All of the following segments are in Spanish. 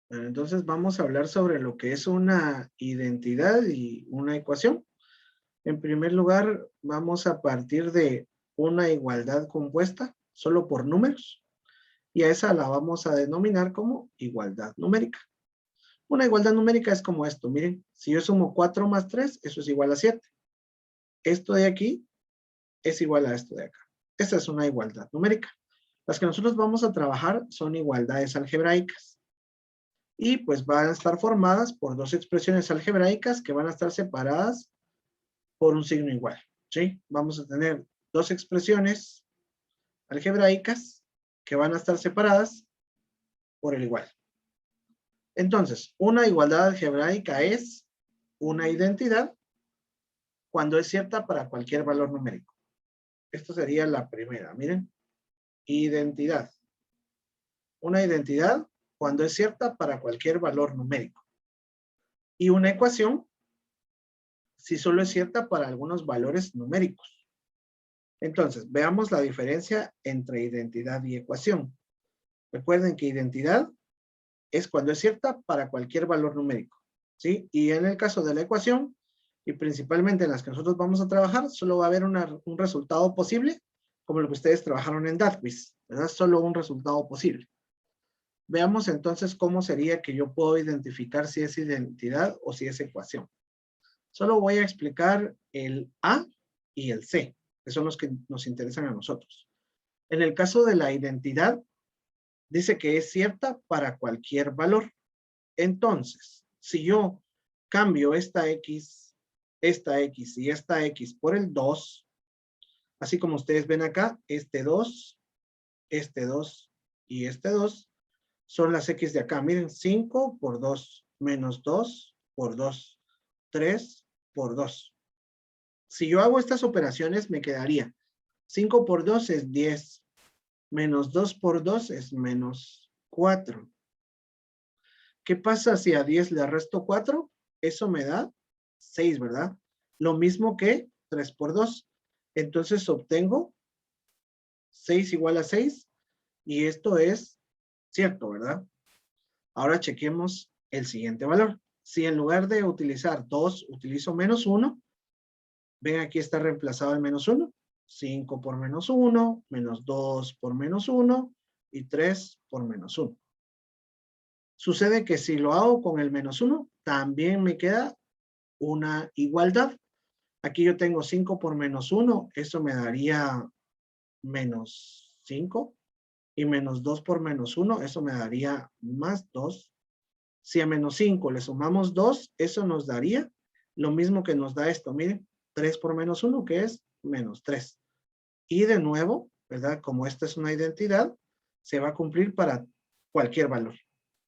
Bueno, entonces vamos a hablar sobre lo que es una identidad y una ecuación. En primer lugar, vamos a partir de una igualdad compuesta solo por números y a esa la vamos a denominar como igualdad numérica. Una igualdad numérica es como esto, miren, si yo sumo 4 más 3, eso es igual a 7. Esto de aquí es igual a esto de acá. Esta es una igualdad numérica. Las que nosotros vamos a trabajar son igualdades algebraicas. Y pues van a estar formadas por dos expresiones algebraicas que van a estar separadas por un signo igual, ¿sí? Vamos a tener dos expresiones algebraicas que van a estar separadas por el igual. Entonces, una igualdad algebraica es una identidad cuando es cierta para cualquier valor numérico. Esto sería la primera, miren. Identidad. Una identidad cuando es cierta para cualquier valor numérico. Y una ecuación si solo es cierta para algunos valores numéricos. Entonces, veamos la diferencia entre identidad y ecuación. Recuerden que identidad es cuando es cierta para cualquier valor numérico, ¿sí? Y en el caso de la ecuación, y principalmente en las que nosotros vamos a trabajar, solo va a haber un resultado posible, como lo que ustedes trabajaron en DATQUIZ, ¿verdad? Solo un resultado posible. Veamos entonces cómo sería que yo puedo identificar si es identidad o si es ecuación. Solo voy a explicar el A y el C, que son los que nos interesan a nosotros. En el caso de la identidad, dice que es cierta para cualquier valor. Entonces, si yo cambio esta X y esta X por el 2, así como ustedes ven acá, este 2 y este 2 son las X de acá. Miren, 5 por 2 menos 2 por 2, 3 por 2. Si yo hago estas operaciones, me quedaría 5 por 2 es 10, menos 2 por 2 es menos 4. ¿Qué pasa si a 10 le resto 4? Eso me da 6, ¿verdad? Lo mismo que 3 por 2. Entonces obtengo 6 igual a 6 y esto es cierto, ¿verdad? Ahora chequemos el siguiente valor. Si en lugar de utilizar 2, utilizo menos 1, ven aquí está reemplazado el menos 1. 5 por menos 1, menos 2 por menos 1 y 3 por menos 1. Sucede que si lo hago con el menos 1, también me queda una igualdad. Aquí yo tengo 5 por menos 1, eso me daría menos 5. Y menos 2 por menos 1, eso me daría más 2. Si a menos 5 le sumamos 2, eso nos daría lo mismo que nos da esto. Miren, 3 por menos 1, que es menos 3. Y de nuevo, ¿verdad? Como esta es una identidad, se va a cumplir para cualquier valor,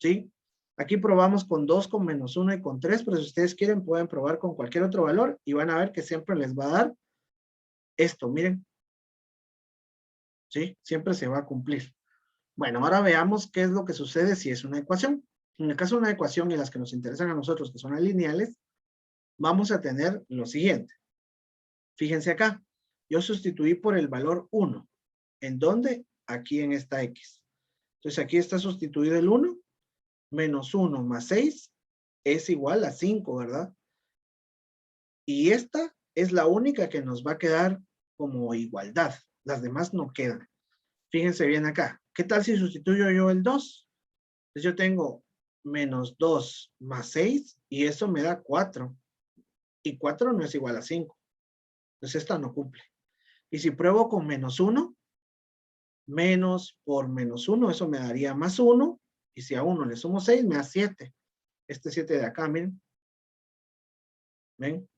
¿sí? Aquí probamos con 2, con menos 1 y con 3, pero si ustedes quieren pueden probar con cualquier otro valor y van a ver que siempre les va a dar esto, miren. ¿Sí? Siempre se va a cumplir. Bueno, ahora veamos qué es lo que sucede si es una ecuación. En el caso de una ecuación y las que nos interesan a nosotros, que son las lineales, vamos a tener lo siguiente. Fíjense acá, yo sustituí por el valor 1. ¿En dónde? Aquí en esta X. Entonces aquí está sustituido el 1, menos 1 más 6 es igual a 5, ¿verdad? Y esta es la única que nos va a quedar como igualdad. Las demás no quedan. Fíjense bien acá. ¿Qué tal si sustituyo yo el 2? Entonces yo tengo menos 2 más 6 y eso me da 4. Y 4 no es igual a 5. Entonces esta no cumple. Y si pruebo con menos 1, menos por menos 1, eso me daría más 1. Y si a 1 le sumo 6, me da 7. Este 7 de acá, miren. ¿Ven?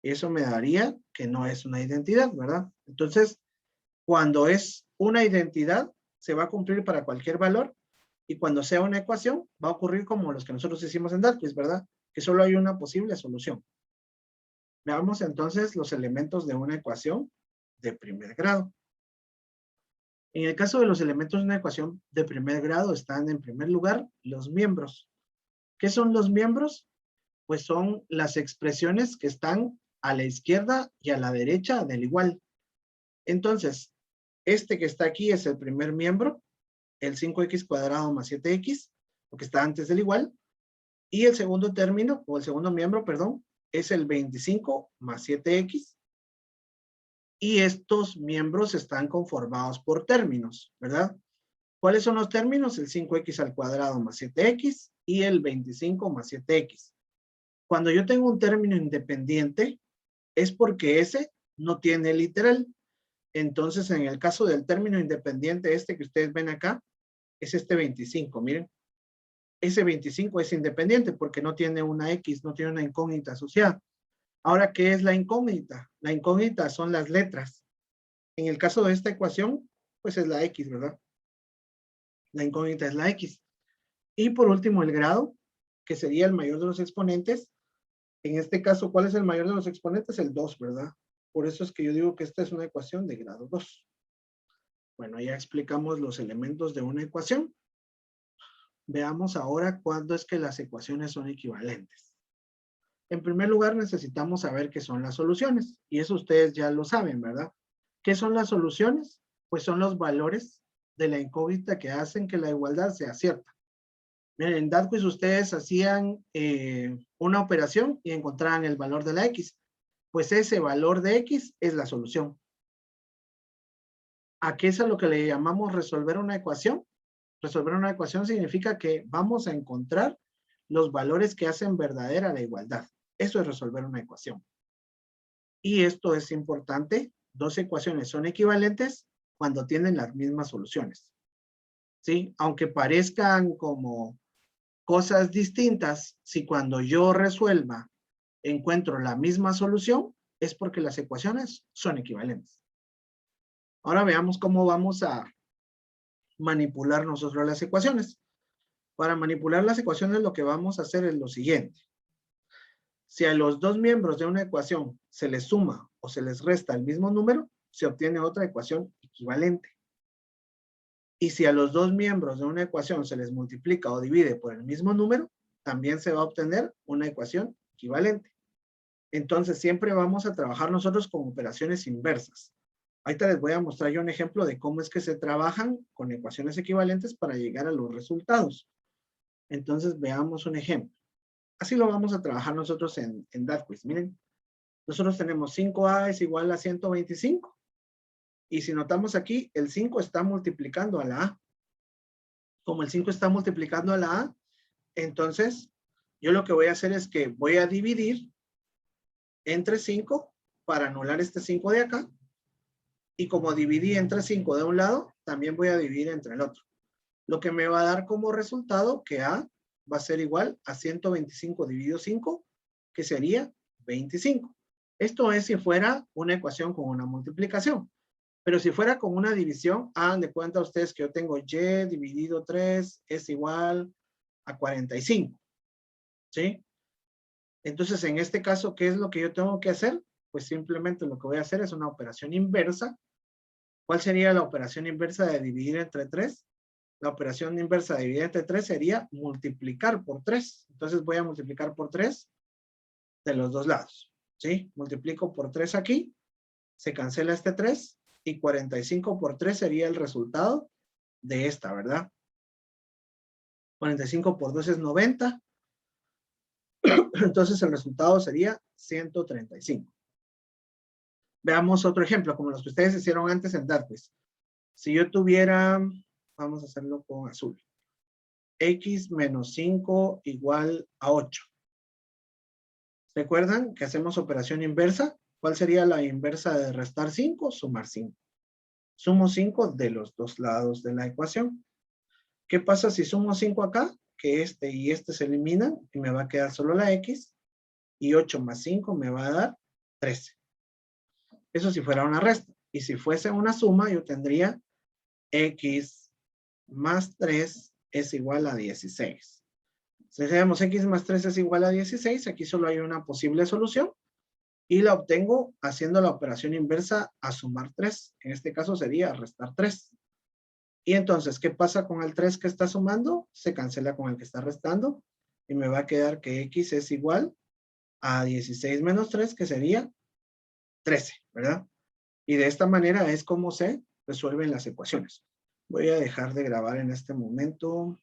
Eso me daría que no es una identidad, ¿verdad? Entonces, cuando es una identidad, se va a cumplir para cualquier valor. Y cuando sea una ecuación, va a ocurrir como los que nosotros hicimos en DATQUIZ, ¿verdad? Que solo hay una posible solución. Veamos entonces los elementos de una ecuación de primer grado. En el caso de los elementos de una ecuación de primer grado están en primer lugar los miembros. ¿Qué son los miembros? Pues son las expresiones que están a la izquierda y a la derecha del igual. Entonces, este que está aquí es el primer miembro, el 5x² más 7x, lo que está antes del igual, y el segundo término, o el segundo miembro, perdón, es el 25 más 7x, y estos miembros están conformados por términos, ¿verdad? ¿Cuáles son los términos? El 5x al cuadrado más 7x y el 25 más 7x. Cuando yo tengo un término independiente, es porque ese no tiene literal. Entonces, en el caso del término independiente, este que ustedes ven acá, es este 25, miren. Ese 25 es independiente porque no tiene una X, no tiene una incógnita asociada. Ahora, ¿qué es la incógnita? La incógnita son las letras. En el caso de esta ecuación, pues es la X, ¿verdad? La incógnita es la X. Y por último, el grado, que sería el mayor de los exponentes. En este caso, ¿cuál es el mayor de los exponentes? El 2, ¿verdad? Por eso es que yo digo que esta es una ecuación de grado 2. Bueno, ya explicamos los elementos de una ecuación. Veamos ahora cuándo es que las ecuaciones son equivalentes. En primer lugar, necesitamos saber qué son las soluciones. Y eso ustedes ya lo saben, ¿verdad? ¿Qué son las soluciones? Pues son los valores de la incógnita que hacen que la igualdad sea cierta. Miren, en DATQUIZ ustedes hacían una operación y encontraban el valor de la X. Pues ese valor de X es la solución. ¿A qué es a lo que le llamamos resolver una ecuación? Resolver una ecuación significa que vamos a encontrar los valores que hacen verdadera la igualdad. Eso es resolver una ecuación. Y esto es importante. Dos ecuaciones son equivalentes cuando tienen las mismas soluciones. ¿Sí? Aunque parezcan como cosas distintas, si cuando yo resuelva encuentro la misma solución, es porque las ecuaciones son equivalentes. Ahora veamos cómo vamos a manipular nosotros las ecuaciones. Para manipular las ecuaciones lo que vamos a hacer es lo siguiente. Si a los dos miembros de una ecuación se les suma o se les resta el mismo número, se obtiene otra ecuación equivalente. Y si a los dos miembros de una ecuación se les multiplica o divide por el mismo número, también se va a obtener una ecuación equivalente. Entonces, siempre vamos a trabajar nosotros con operaciones inversas. Ahorita les voy a mostrar yo un ejemplo de cómo es que se trabajan con ecuaciones equivalentes para llegar a los resultados. Entonces, veamos un ejemplo. Así lo vamos a trabajar nosotros en DATQUIZ. Miren, nosotros tenemos 5a es igual a 125. Y si notamos aquí, el 5 está multiplicando a la a. Como el 5 está multiplicando a la a, entonces yo lo que voy a hacer es que voy a dividir entre 5 para anular este 5 de acá. Y como dividí entre 5 de un lado, también voy a dividir entre el otro. Lo que me va a dar como resultado que a va a ser igual a 125 dividido 5, que sería 25. Esto es si fuera una ecuación con una multiplicación. Pero si fuera con una división, hagan de cuenta ustedes que yo tengo y dividido 3 es igual a 45. ¿Sí? Entonces, en este caso, ¿qué es lo que yo tengo que hacer? Pues simplemente lo que voy a hacer es una operación inversa. ¿Cuál sería la operación inversa de dividir entre 3? La operación inversa de dividir entre 3 sería multiplicar por 3. Entonces voy a multiplicar por 3 de los dos lados. ¿Sí? Multiplico por 3 aquí, se cancela este 3 y 45 por 3 sería el resultado de esta, ¿verdad? 45 por 2 es 90. Entonces el resultado sería 135. Veamos otro ejemplo, como los que ustedes hicieron antes en DATQUIZ. Si yo tuviera, vamos a hacerlo con azul. X menos 5 igual a 8. ¿Recuerdan que hacemos operación inversa? ¿Cuál sería la inversa de restar 5? Sumar 5. Sumo 5 de los dos lados de la ecuación. ¿Qué pasa si sumo 5 acá? Que este y este se eliminan y me va a quedar solo la X. Y 8 más 5 me va a dar 13. Eso si fuera una resta. Y si fuese una suma, yo tendría X más 3 es igual a 16. Si decimos X más 3 es igual a 16, aquí solo hay una posible solución. Y la obtengo haciendo la operación inversa a sumar 3. En este caso sería restar 3. Y entonces, ¿qué pasa con el 3 que está sumando? Se cancela con el que está restando. Y me va a quedar que X es igual a 16 menos 3, que sería 13, ¿verdad? Y de esta manera es como se resuelven las ecuaciones. Voy a dejar de grabar en este momento.